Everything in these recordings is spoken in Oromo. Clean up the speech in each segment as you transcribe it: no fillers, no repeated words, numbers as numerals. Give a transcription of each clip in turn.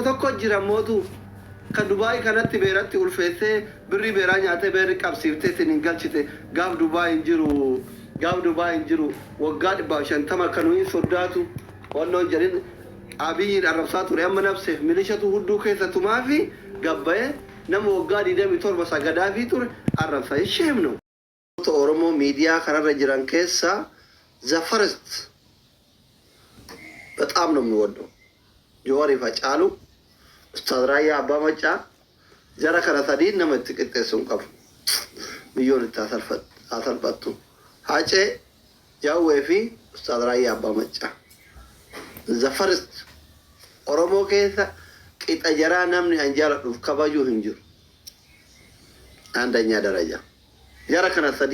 tokko jira mootu kan Dubaay kanatti beeratti ulfeessee birrii beeraa nyaatee beerri qabsiiftee isin galchite gaaf Dubaay hin jiru waggaa 150 kanuun sodaatu wannoon jedhin abiyyiin arrabsaa ture amma nafseef milishatu hudduu keessa tumaa fi gabbayee nama waggaa 27 sagadaa fi ture arrabsaa isheemnu. Oromoo miidiyaa kanarra jiran keessa the first በጣም ነው የሚወደው ጆዋር ይፈጫሉ ኡስታዝ ራያ አባ መጫ ጀራ ከራታዲን ነው የምትቀጠሱን ቀፍ ሚሊዮን ታሰልፈጡ ሀጬ ጃዌፊ ኡስታዝ ራያ አባ መጫ the first ኦሮሞ ከዛ ቂጣ ጀራ namni አንጃራ ዱፍ ከባጁ እንጅሩ አንደኛ ደረጃ ጀራ ከራታዲ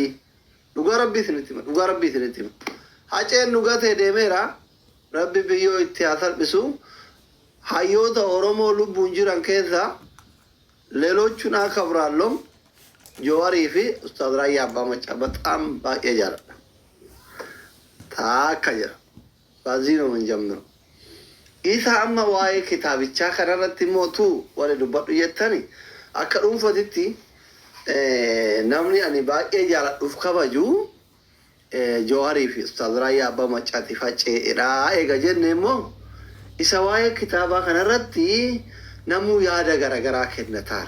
ዱጋረቢ ስንቲማ ሀጬ ኑጋቴ ደሜራ ربي بيو اتياثر بسو حيوتا أورومو لبون جيران كيسا ليلوچنا كبرالهم جواري في أستاذ رأي أبا مچابت أم باقي جارا تاكا جارا بازينو من جمنو إيسا أما واي كتابي چاكرا رتي موتو والي دباتو يتاني أكا فتتي نمني أني باقي جارا دفكا جو جوهري في أستاذ رايا أبا مچاتي فاچه إرائي غجر نمو إسواي كتابا خنرتي نمو يادا غرا غرا كنتار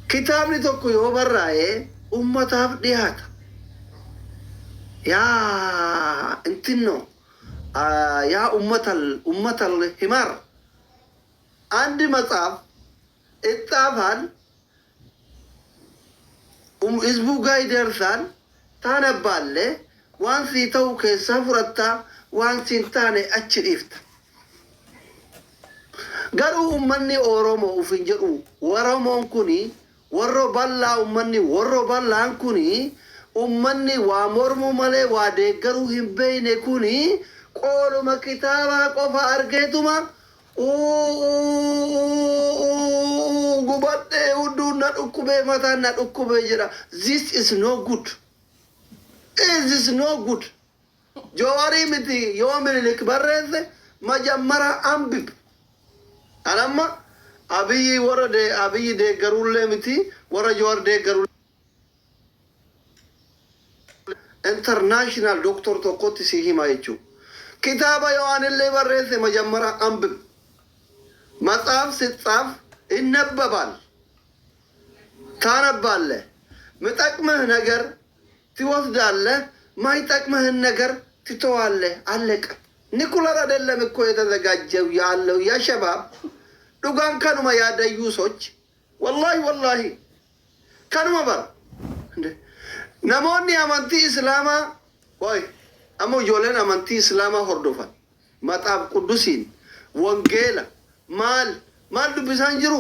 كتاب نتوكو يوبر رأي أمتا فديهات يا انتنو يا أمتا الحمار عندي مطاف اتافان إزبو غاي درسان تانا بالله وانسي توك سفرتا وانسي تاني أتشريفت قالوا أمني أورومو وفنجروا ورمون كوني ورو بالا أمني ورو بالا كوني أمني وامرمو مالي وادقروا هم بين كوني قولوا ما كتابا قفا أرقيتما gubadde uddu na ukube mata na ukube jira. This is no good. This is no good. Jawari miti yawmil likbarreze majamara ambib. Alamma abiyi wara de abiyi de garulle miti wara jawar de garulle. International doctor to koti sihi maichu. Kitaba yawanille barreze majamara ambib. مطاف ستطاف النببال تانبال متقمه نجر توفداله ما يتقمه النجر تتواله علق نيكولا አይደለም እኮ የተዘጋጀው ያለው ያ ሸባብ ዱጋን ከኑማ ያደዩ ሰዎች والله ከኑማ በር እንዴ ነሞኒ አማንቲ እስላማ ወይ አሞ ጆለን አማንቲ እስላማ ሆርዶፋል መጣብ ቅዱሲን ወንጌላ ማል ዱብሳን ጅሩ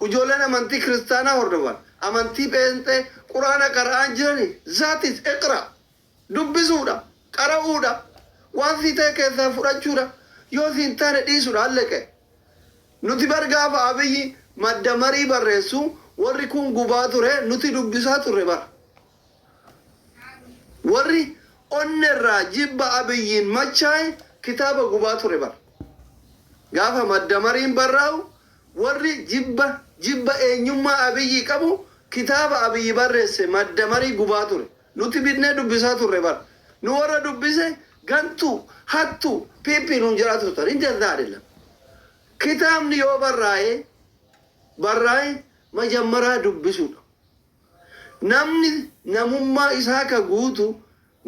ujoolleen amantii kiristaanaa hordofan amantii pheenxee quraana qara'an jirani zaatis iqra dubbisuudha qara'uudha waan si ta'e keessaa fudhachuudha yoo si hin taane dhiisuudha alleqe nuti bargaafa abiyyi madda marii barreessu warri kun gubaa ture nuti dubbisaa turre bara warri onnerraa jibba abiyyiin machaa'e kitaaba gubaa ture bara gaafa madda mariin barraa'u warri jibba eenyummaa abiyyi qabu kitaaba abiyyi barreesse madda marii gubaa ture nuti bidnee dubbisaa turre bara nu warra dubbise gantu hattu piippi nun jiraatu ture injazaa አይደለም kitaabni yoo barraa'e majammaraa dubbisuudha namni namummaa isaa ka guutu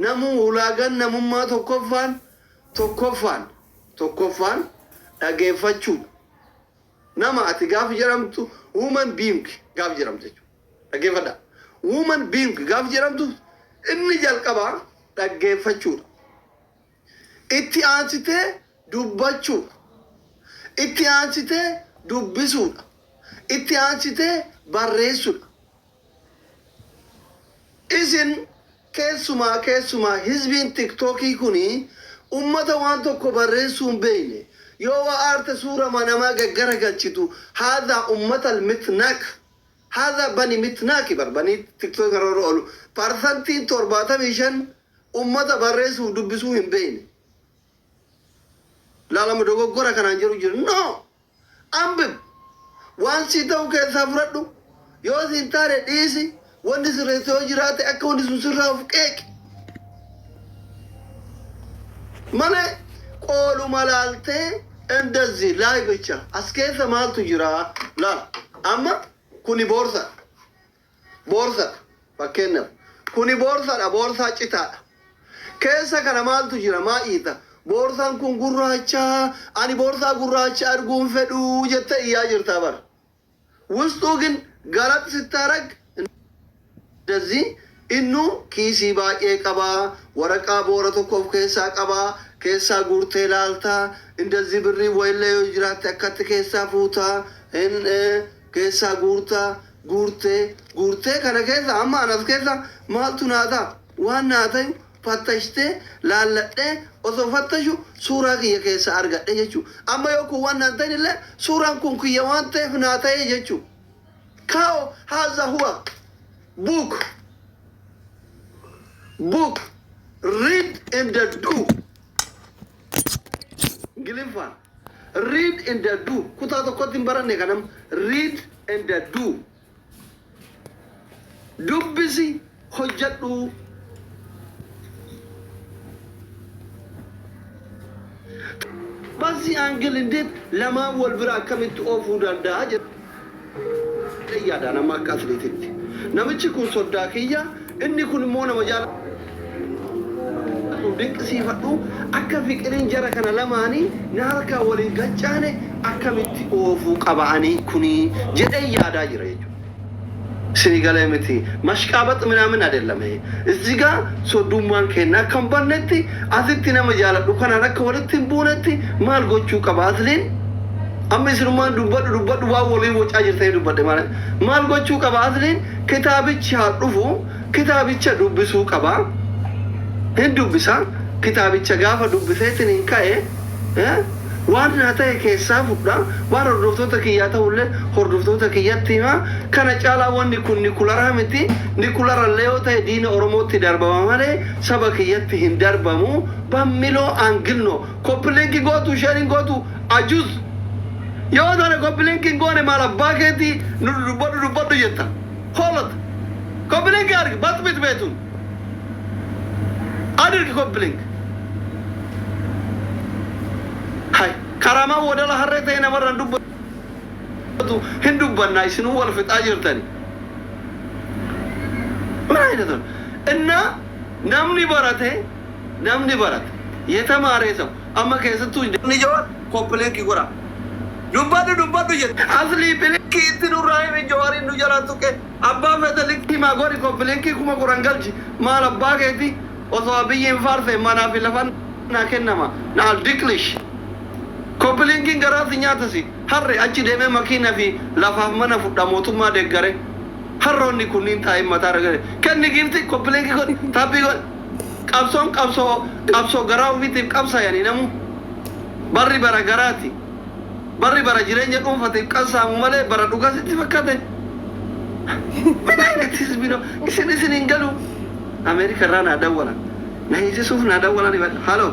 namu ulaagan namummaa tokkoffaan dhageeffachuudha nama ati gaaf jedhamtu woman being gaaf jedhamtu dhageeffadha woman being gaaf jedhamtu inni jalqaba dhageeffachuudha itti aansitee dubbachuudha itti aansitee dubbisuudha itti aansitee barreessuudha isin keessumaa hizbiin tiktookii kuni ummata waan tokko barreessuu hin beekne yoo aarte suura manamaa gaggara galchitu haadha ummatal mitnak haadha bani mitnaaki barbanii tiktook irra oolu parsantiin 75 ummata barreessuu dubbisuu hin beekne لا لما دوغو غورا كان انجرو جير نو امبب وان سي تو كسافردو يو سنتاري ديسي وان سريتو جراتي اكون سوسرا فكيك ماله قولوا ملالتي اندزي لاي بيتشا اسكيف مالتو جرا لا اما كوني بورصة فكنا كوني بورصة چتا كيسا كان مالتو جرا ما ايتا بورصة كون قراچا اني بورصة قراچا ارغون فدو جتا ايا جرتا بر وستوغن غلط ستارك دزي انو كيسي باقي قبا ورقا بورتو كوف كيسا قبا كيسا غورتي لالتا اندزي بري ويلا يجرات اكت كيسا فوتا ان كيسا غورتي كان كيسا اما انا كيسا مالتو نادا وانا فتشته لالته وسو فتشو سورة كي كيسا ارغا يجو اما يوكو وانا لا سورة كون كي وانته فناتا يجو كاو هذا هو book read and do Gilifan read and do kuta to kotin barane kanam read and do dubbisi hojjadhu basi angel indet lama wal bira kamit ofu danda يا أنا ما كاتلتي نمشي كون صداقية إني كون مونا مجال ودك سيفتو أكا فكرين جرا كنا لماني ناركا ولين قجاني أكا متي أوفو قبعاني كوني جدي يا دا جريجو سنغالي متي مشكابت من أدلمه إزيغا سودومان كنا كمبانتي أزيتنا مجال لكنا نكا ولتين بونتي مال غوچو قبازلين أما سلمان دبّت واولي وجه أجر تاني دبّت ماله مال قوتشو كبازلين كتابي شارفو كتابي شدوبسو كبا هندوبسا كتابي شجافة دوبسيتني كاي وانا تاي كيسا فودا وانا ردفتو تكياتا ولا هردفتو تكياتي ما كان جالا وان نيكولارا متي نيكولارا ليو تاي دين أورموتي دربا ماله سبكياتي هندربامو باميلو أنجلنو كوبلينكي غوتو شارين غوتو أجوز يا أنا كوبلينكين قوني مالا باكيتي نربطو جتا خالد كوبلينك أرك بات بيتون أدرك كوبلينك هاي كراما ودلا هرتين مرة ندبطو هندوبنا يسنو ولا في تاجر تاني ما هيدا دول إننا نمني برات يتماري سو أما كيسا توجد نجوار كوبلينكي قرا dubbatu jet asli peleki itinu rai me jawari nu jara tuke abba feta likti ma gori ko peleki kuma kurangalji mal abba geti o so abiyin farse mana filafan na kennama na al diklish ko peleki garasi nyata si harre achi deme makina fi lafa mana fudda motuma de gare harronni kunin tay mata ragare kenni gimti ko peleki ko tapi ko qabso garaw vitib qabsa yani namu barri bara garati بري برا جيرين يكون فتيب كاسا ممالي برا دوغاسي تفكاتي من أين تسبينو إسن إنجلو أمريكا رانا دولا نهي سوفنا دولا نبات هالو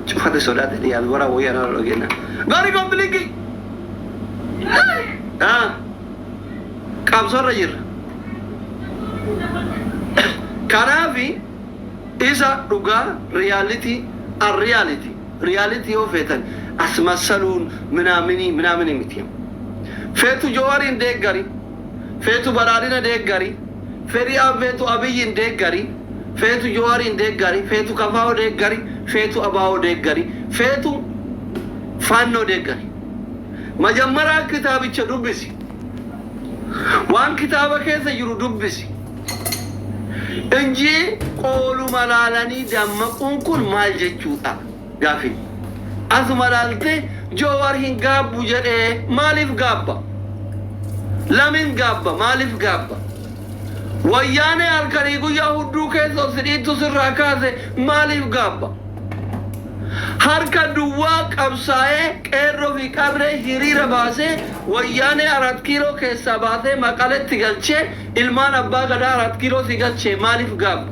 شوف هذا سودات دي الورا ويانا لوجينا غاري كومبليكي كابسور رجير كارافي إذا دوغا reality of فتن أسمسلون منامني متيم فيتو جوارين ديك غري فيتو برارين ديك غري فيتو أبيين ديك غري فيتو جوارين ديك غري فيتو كفاو ديك غري فيتو أباو ديك غري فيتو فانو ديك غري مجمرا كتابي تشدوبسي وان كتابا كيسا يرو دوبسي انجي قولوا ملالاني دمقون كل مال جيشوتا غافي أزمالالتي جوارهن غابو جري مالف غابا لمن غابا مالف غابا وياني الكريغو يهودو كيسو سريتو سراكازي مالف غابا harka duwwaa qabsaa'ee qeerroo fi qarree hiriira baasee wayyaanee 4 kiiloo keessaa baasee maqaletti galchee ilmaan abbaa gadaa 4 kiiloo si galchee maaliif gaabba?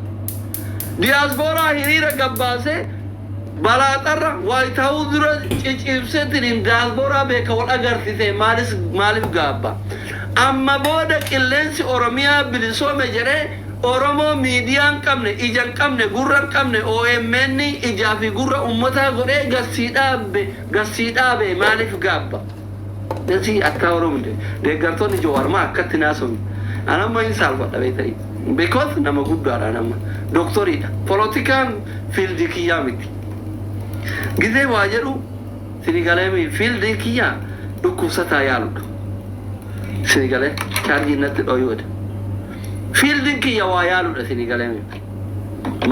Diyaaspooraa hiriira gabbaasee بلا ترى وايتاو درا تشيبسنتين إن دالبورا بيك أول أجرتي مالف جابا أما بودا كلنس أورميا بلسو مجرى أورمو ميديان كمنه إيجان كمنه غوران كمنه OMN إجافي غورا أمتا غوري غسيدا به مالف جابا نسي أتاورم ده غرتوني جوار ما كتناسون أنا ما إنسان فدا بيتري because nama guddaadha nama doktoriidha politikaan fiildii kiyyaa miti gizee waa jedhu sinigalee fiildii kiyyaa dhukkubsataa yaaludha sinigalee chaarjii natti dhoyyoodha fiildiin kiyya waa yaaludha sinigalee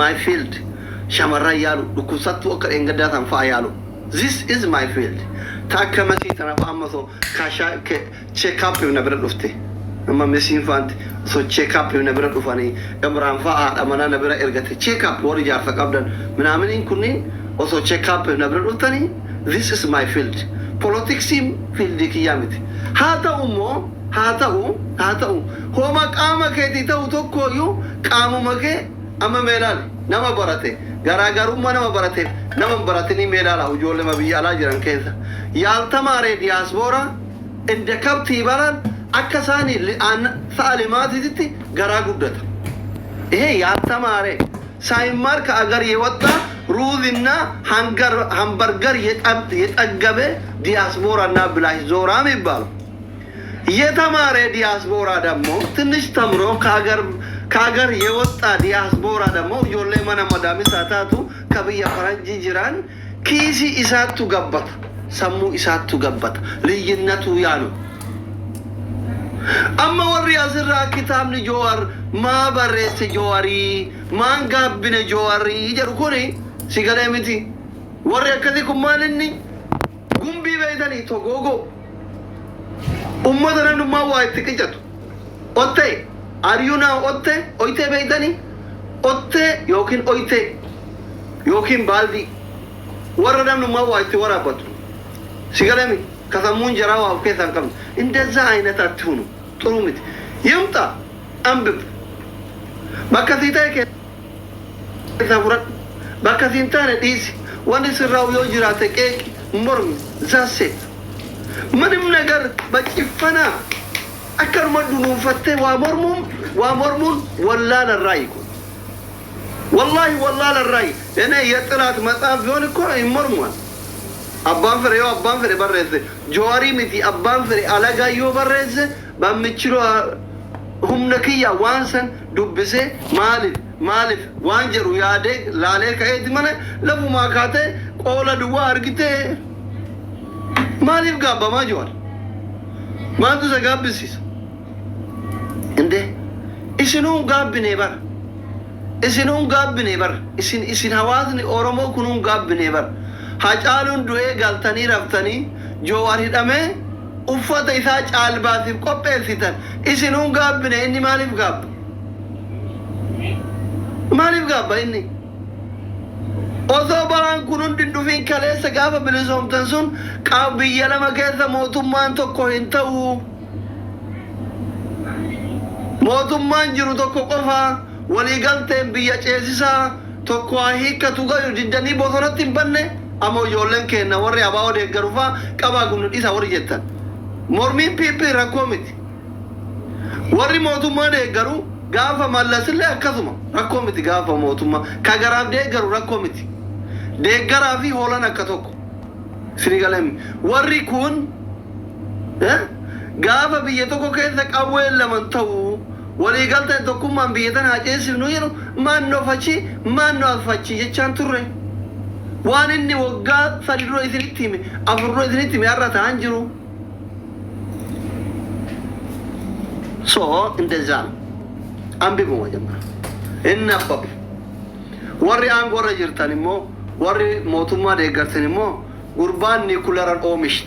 my field shamarran yaalu dhukkubsattuu akka dheengaddaatan fa'a yaalu this is my field taakka masii tanaaf amma so kaashaa check up na bira dhufte amma mesiin faanti so check up na bira dhufanii gamraan fa'a amana na bira ergate check up wari jaarsa qabdan minaminiin kunniin osoo check up na bira dhuftanii this is my field politics field kiyyaa miti haa ta'u homa qaama keetii ta'u tokkooyyuu qaamuma kee amma meelaali nama barate garaagarummaa nama barateef nama baratanii meelaala ijoollee biyya alaa jiran keessa yaaltamaaree diyaaspoora inda kabtii baran akka isaanii saalimaatiitti garaa guddata yaaltamaaree ሳይማር ከአገር የወጣ ሩዝና ሃምበርገር የጠገበ ዲያስፖራና ብላሽ ዞራም ይባላል። የተማረ ዲያስፖራ ደግሞ ትንሽ ተምሮ ከአገር የወጣ ዲያስፖራ ደግሞ ጆሌ መነ መዳሚ ሳታቱ ከብያ ፈረንጂ ጅራን ኪሲ ኢሳቱ ገበታ ሰሙ ኢሳቱ ገበታ ልዩነቱ ያ ነው። أما وري أسرع كتاب نجوار ما بريس جواري ما نقابن جواري يجركوني سيقالي متي وري أكذيكم مالني قم بي بيداني توقوقو أمدنا نما وايت كجتو أوتي أريونا أوتي بيداني أوتي يوكين بالدي وردام نما وايت ورابطو سيقالي مي كثمون جراوا أو كيسان كم إن دزاينة تاتونو طرومت يمتى أنبب بكثيتا كثافرات بكثينتان ديسي ونسراو يوجراتك إيك مرم زاسيت منم نجر بجفنا أكر مدنو فتة ومرمون ولا للرأيكو والله للرأي أنا يترات مطاف يونكو مرمون أبان فري برزة جواري متي أبان فري ألاقا يو برزة بامتشلو هم نكيا وانسن دبسة مالف وانجرو يادك لالك ايد منه لفو ما كاته قولا دوار كته مالف غابا ما جوار ما دوسا غابسيس انده اسنون غابني بر اسن هوازني أورمو كنون غابني بر هاجالون دوئے گلتنی رفتنی جواری دمے افت ایسا چال باسیب کو پیسیتن اسنون گاب بنے انی مالف گاب انی اوزو بران کنون دندوفین کلے سگاف بلسوم تنسون قاب بیلما کیسا موتمان تو کوہن تاو موتمان جرو تو قفا ولی گلتیں بیا چیسیسا تو کواہی کتو گا جدنی بوثورتن بننے أما يقولن كنا وري أباو ده غرفة كابا كنا إذا وري جتان مرمي بيبي ركومتي وري موتوما ده غرو غافا مالا سلا كذوما ركومتي غافا موتوما كغراب ده غرو ركومتي ده غرافي هولنا كتوك سريغالم وري كون غافا بيتوكو كيسك أول لمن تو ولي قالت دوكما بيتنا هاجيس نويرو ما نوفاتشي يجان توري وان إني وقعت فالرو إذنتيمي أفرو إذنتيمي أرى تانجرو إن دزان أمبي بما جمع إن أبب وري أنغورا جرتاني مو وري موتوما ديگرتاني مو قربان نيكولاران أومش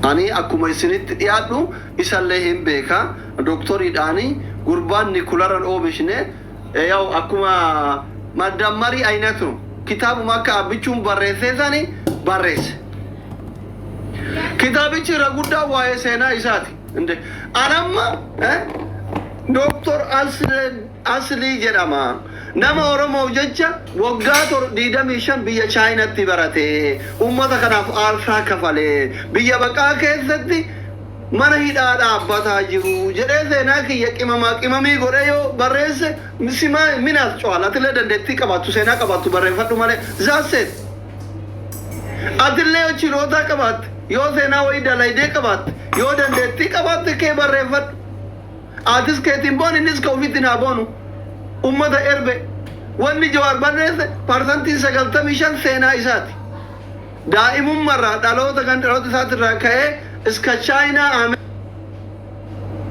أني أكو ميسينيت يادو إساليهم بيكا دكتوري داني قربان نيكولاران أومش ياو أكو مادام ماري أيناتو كتاب ماكا بيچون برسيساني برس كتابي رغودا واي سينا إساتي أنا ما دكتور أصلي جرما nama Oromoo jecha waggaa 25 biyya Chaayinaatti barate ummata kanaaf aarsaa kafalee biyya baqaa keessatti mana hidhaa dhaabbataa jiru jedhee seenaa kiyya qimamii godhe yoo barreesse misimaa minaas cuala atillee dandeettii qabaattu seenaa qabaattu barreeffadhu malee zaasseet atillee chiroota qabaatte yoo seenaa wayii dalaydee qabaatte yoo dandeettii qabaatte kee barreeffadhu atis keetiin boon innis ka ofitti naa boonu ummata erbe wanni Jawaar barreesse parsantiin 95 seenaa isaati daa'imummarraa dhaloota isaatirraa ka'ee iska Chaayinaa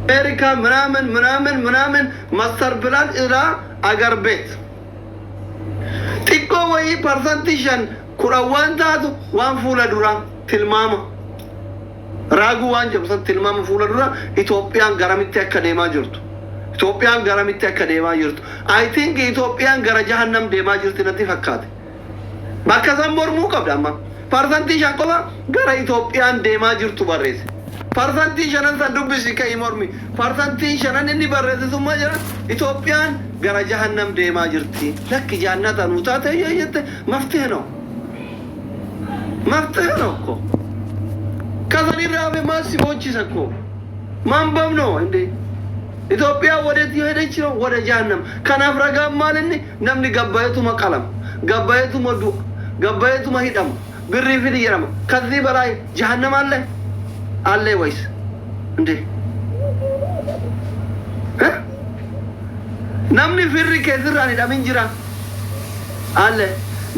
Ameerikaa ምናምን ማስተር ፕላን ኢራ አገር ቤት xiqqoo wayii parsantii 5 kudhan taatu waan fuula dura tilmaama raaguu waan jedhu tilmaama fuula dura Itoophiyaan garamitti akka deemaa jirtu I think Itoophiyaan gara jahannam deemaa jirti natti fakkaate bakka san mormuu qabda amma parsantii 5 qofa gara Itoophiyaan deemaa jirtu barreesse parsantii 5 san dubbisi ka'ii mormi parsantii 5 inni barreesse summa jira Itoophiyaan gara jahannam deemaa jirti lakki jannata nu taate yette maftihe no ko kazani raabe maasi bochisa ko mambam no inde Ethiopia ወዴት የሄደች ነው ወደ ጀሃነም ከናፍ ረጋም ማለኒ ነምኒ ገባየቱማ ቀለም ገባየቱማ ዱ ገባየቱማ ሂዳም ብሪ ፊል ይራማ ከዚህ በላይ ጀሃነም አለ ወይስ እንዴ ነምኒ ፍሪ ከዝራኒ ዳምን ጅራ አለ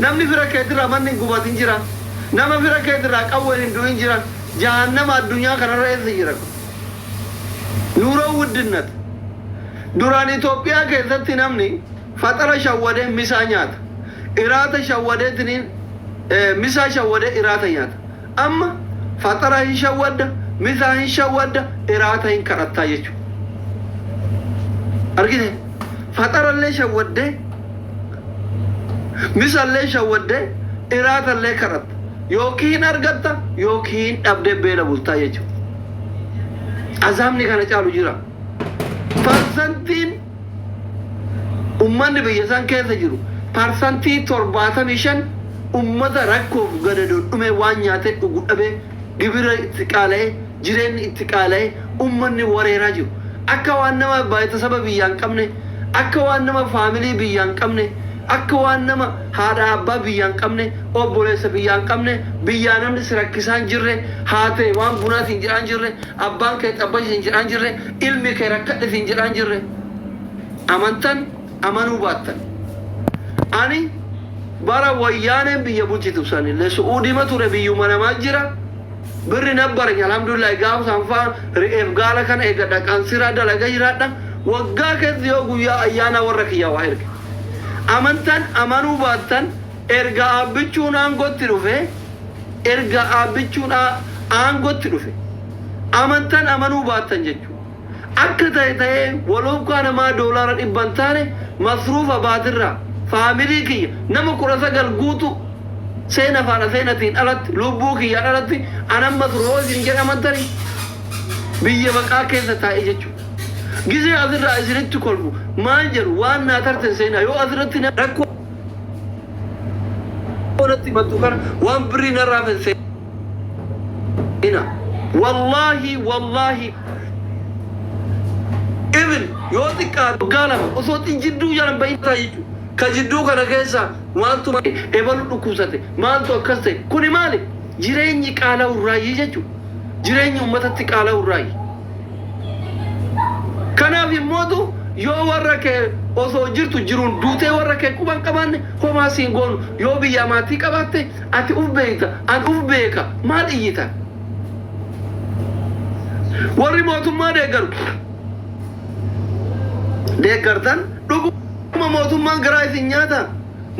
ነምኒ ፍራ ከዝራ ማን ጉባት እንጅራ ነማ ፍራ ከዝራ ቀወን እንዱ እንጅራ ጀሃነም አዱኛ ከነረስ ይራ ኑሮ ውድነት ዱራን ኢትዮጵያ ከዘት ነምኒ ፈጠረ ሸወደ ሚሳኛት ኢራተ ሸወደ ትኒን ሚሳ ሸወደ ኢራተኛት አማ ፈጠረ ይሸወደ ሚሳ ይሸወደ ኢራተኝ ከረታየቹ አርጊቴ ፈጠረ ለሸወደ ሚሳ ለሸወደ ኢራተ ለከረት ዮኪን አርገታ ዮኪን ዳብደ ቤለ ቡልታየቹ azamni kana caalu jira parsantiin ummanni biyya san keessa jiru parsantii 75 ummata rakkoof gadadoo dhume waan nyaate dhugu dhabe gibira itti qaala'e jireenyi itti qaala'e ummanni wareeraa jiru akka waan nama beeksisa biyyaa hin qabne akka waan nama faamilii biyyaa hin qabne akka waan nama haadha abbaa biyyaa hin qabne obboleessa biyyaa hin qabne biyyaa namni sirakkisaan jirre haatee waan bunaatiin jedhaan jirre abbaan kee xabbatiin jedhaan jirre ilmi kee rakkadhetiin jedhaan jirre amantan amanuu baattan ani bara wayyaaneen biyya bulchitu sani le su'uudima ture biyyuma namaa jira birri nabbaranya alhamdulillah gaaf sanfaa ri'eef gaala kana eega dhaqaan siraa dalaga jiraadha waggaa keessa yoo guyyaa ayyaana warra kiyyaa waa erge amantan amanuu baattan erga abbichuun aangotti dhufe amantan amanuu baattan jechuudha akka ta'e walookaa namaa doolaara 100 taane masruufa baatirraa faamilii kiyya nama 19 guutu seena faana seenatiin alatti lubbuu kiyyaan alatti anan masruufa jedhamantani biyya baqaa keessa taa'e jechuudha ጊዜ አዝራ እዝርት ኮልቡ ማንጀር ዋና ተርተን ሰይና ዮ አዝርት ነኮ ወለት መጥከር ዋን ብሪ ነራፈን ሰይና والله ኢብን ዮጥቃ ጋላም ኦሶት እንጅዱ ያረን በይታይቱ ከጅዱ ከነገሳ ማልቱ ኤበሉ ዱኩሰተ ማልቱ ከሰ ኩኒ ማለ ጅሬኝ ቃላው ራይ ጀቹ ጅሬኝ ኡመተት ቃላው ራይ kanaaf immoo yoo warra kee osoo jirtu jiruun duutee warra kee quban qabaanne homaa siin goonu yoo biyya maatii qabaatte ati uf beekta an uf beeka maal iyyita warri mootummaa deeggartan dhuguma mootummaan garaa isin nyaata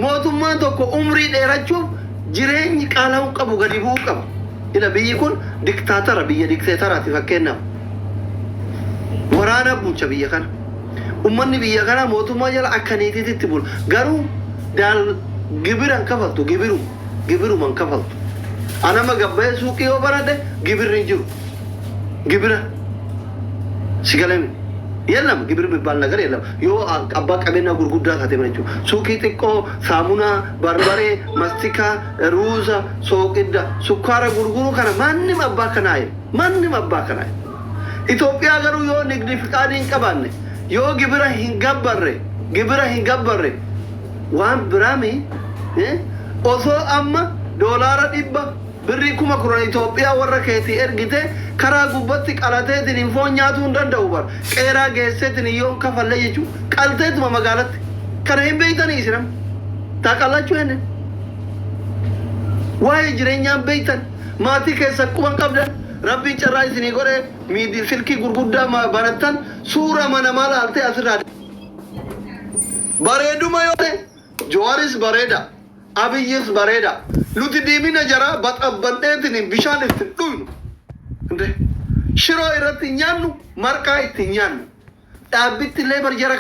mootummaan tokko umrii dheerachuuf jireenyi qaala'uu qabu gadi bu'uu qaba ila biyyi kun diktaatara biyya dikteetaraati fakkeenyaaf waraana bulcha biyya kana ummanni biyya kana mootummaa jala akkaniititti bula garuu daal gibiran kafaltu gibiru man kafaltu anama gabbee suuqii yoo barade gibirri jiru gibira sigalemi የለም ግብር የሚባል ነገር የለም። ዮ አባ ቀቤና ጉርጉዳ ካቴመቹ ሱቂ ጥቆ ሳሙና በርበሬ ማስቲካ ሩዛ ሶቅዳ ሱካራ ጉርጉሩ ከነ ማንም አባ ከናይ ማንም አባ ከናይ ኢትዮጵያ ሀገሩ ዮ ንግድ ፍቃድ ይንቀባነ ዮ ግብረ ሂንገበረ ዋን ብራሚ ኦሶ አማ ዶላራ ዲባ ብሪ ኩማ ኩራን ኢትዮጵያ ወረከቲ ኤርጊቴ ከራ ጉበት ቀላቴትን ኢንፎኛቱ እንደንደው በር ቀራ ገሰትን ይዮን ከፈለየቹ ቀልቴት መመጋለት ከረም በይተን ይስረም ታቃላችሁ እነ ዋይ ጅረኛም በይተን ማቲ ከሰቁን ቀብደ ረቢ ጨራይ ሲኒ ጎረ ሚዲ ስልኪ ጉርጉዳ ባነተን ሱራ መነማላ አልተ አስራ ባሬዱማ ዮቴ ጆዋሪስ ባሬዳ አብይስ ባሬዳ ሉቲ ዲሚና ጀራ በጠበንቴትን ቢሻን ትዱይ እንዴ ሽሮ ይረትኛኑ መርቃ ይትኛኑ ዳብት ሌበር ጀራ